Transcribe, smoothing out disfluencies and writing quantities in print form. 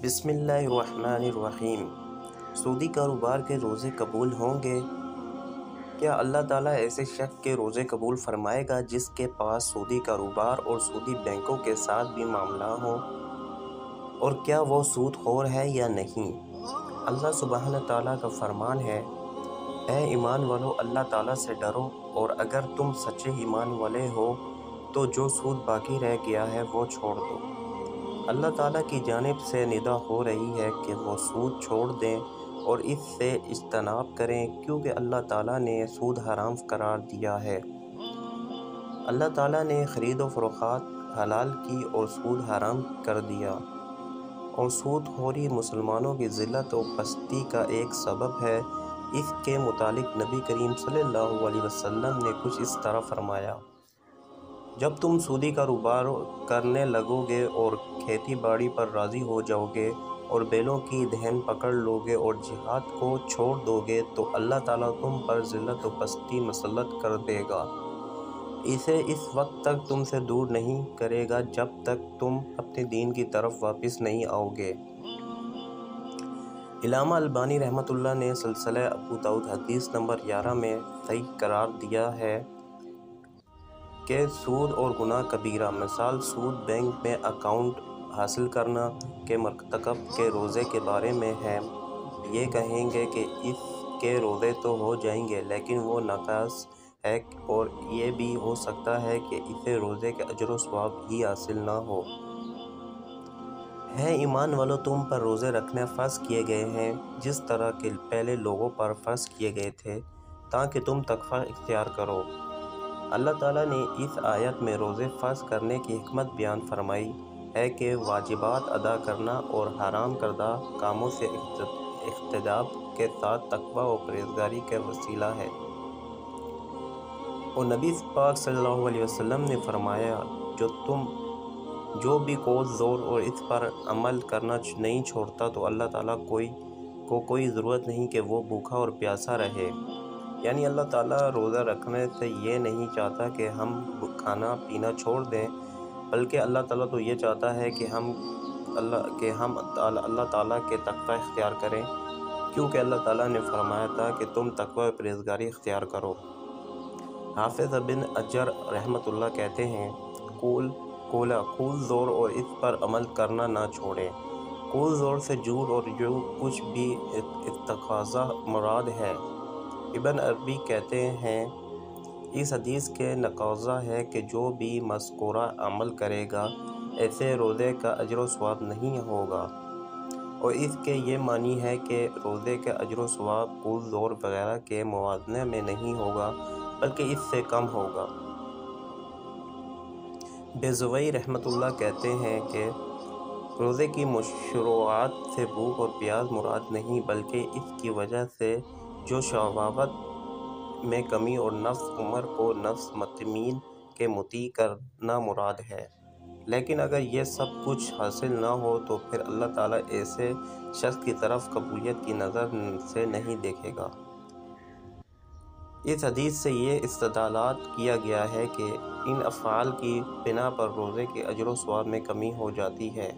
بسم اللہ الرحمن الرحیم۔ سودی کاروبار کے روزے قبول ہوں گے؟ کیا اللہ تعالیٰ ایسے شخص کے روزے قبول فرمائے گا جس کے پاس سودی کاروبار اور سودی بینکوں کے ساتھ بھی معاملہ ہوں؟ اور کیا وہ سود خور ہے یا نہیں؟ اللہ سبحانہ تعالیٰ کا فرمان ہے، اے ایمان والو اللہ تعالیٰ سے ڈرو، اور اگر تم سچے ایمان والے ہو تو جو سود باقی رہ گیا ہے وہ چھوڑ دو۔ اللہ تعالیٰ کی جانب سے ندا ہو رہی ہے کہ وہ سود چھوڑ دیں اور اس سے اجتناب کریں، کیونکہ اللہ تعالیٰ نے سود حرام قرار دیا ہے۔ اللہ تعالیٰ نے خرید و فروخت حلال کی اور سود حرام کر دیا، اور سود خوری مسلمانوں کی ذلت و پستی کا ایک سبب ہے۔ اس کے متعلق نبی کریم صلی اللہ علیہ وسلم نے کچھ اس طرح فرمایا، جب تم سودی کاروبار کرنے لگو گے اور کھیتی باڑی پر راضی ہو جاؤ گے اور بیلوں کی دہن پکڑ لو گے اور جہاد کو چھوڑ دو گے تو اللہ تعالیٰ تم پر ذلت و پستی مسلط کر دے گا۔ اسے اس وقت تک تم سے دور نہیں کرے گا جب تک تم اپنے دین کی طرف واپس نہیں آؤ گے۔ علامہ البانی رحمۃ اللہ نے سلسلہ ابو داؤد حدیث نمبر 11 میں صحیح قرار دیا ہے کہ سود اور گناہ کبیرہ مثال سود بینک میں اکاؤنٹ حاصل کرنا کے مرتکب کے روزے کے بارے میں ہے۔ یہ کہیں گے کہ اس کے روزے تو ہو جائیں گے لیکن وہ ناقص ہے، اور یہ بھی ہو سکتا ہے کہ اسے روزے کے اجر و ثواب ہی حاصل نہ ہو۔ ہے ایمان والو، تم پر روزے رکھنے فرض کیے گئے ہیں جس طرح کہ پہلے لوگوں پر فرض کیے گئے تھے، تاکہ تم تقوی اختیار کرو۔ اللہ تعالیٰ نے اس آیت میں روزے فرض کرنے کی حکمت بیان فرمائی ہے کہ واجبات ادا کرنا اور حرام کردہ کاموں سے اجتناب کے ساتھ تقوی و پرہیزگاری کا وسیلہ ہے۔ اور نبی پاک صلی اللہ علیہ وسلم نے فرمایا، جو بھی قول زور اور اس پر عمل کرنا نہیں چھوڑتا تو اللہ تعالیٰ کو کوئی ضرورت نہیں کہ وہ بھوکا اور پیاسا رہے۔ یعنی اللہ تعالیٰ روزہ رکھنے سے یہ نہیں چاہتا کہ ہم کھانا پینا چھوڑ دیں، بلکہ اللہ تعالیٰ تو یہ چاہتا ہے کہ ہم اللہ تعالیٰ کے تقوی اختیار کریں، کیونکہ اللہ تعالیٰ نے فرمایا تھا کہ تم تقوی و پرہیزگاری اختیار کرو۔ حافظ بن حجر رحمۃ اللہ کہتے ہیں، قول زور اور اس پر عمل کرنا نہ چھوڑیں۔ قول زور سے جھوٹ اور جو کچھ بھی استقاضہ مراد ہے۔ ابن عربی کہتے ہیں، اس حدیث کے تقاضا ہے کہ جو بھی مذکورہ عمل کرے گا ایسے روزے کا اجر و ثواب نہیں ہوگا، اور اس کے یہ معنی ہے کہ روزے کے اجر و ثواب قول زور وغیرہ کے موازنے میں نہیں ہوگا بلکہ اس سے کم ہوگا۔ بیضوی رحمۃ اللہ کہتے ہیں کہ روزے کی مشروعات سے بھوک اور پیاس مراد نہیں، بلکہ اس کی وجہ سے جو شہوات میں کمی اور نفس عمر کو نفس مطمئن کے مطیع کرنا مراد ہے۔ لیکن اگر یہ سب کچھ حاصل نہ ہو تو پھر اللہ تعالیٰ ایسے شخص کی طرف قبولیت کی نظر سے نہیں دیکھے گا۔ اس حدیث سے یہ استدلال کیا گیا ہے کہ ان افعال کی بنا پر روزے کے اجر و ثواب میں کمی ہو جاتی ہے۔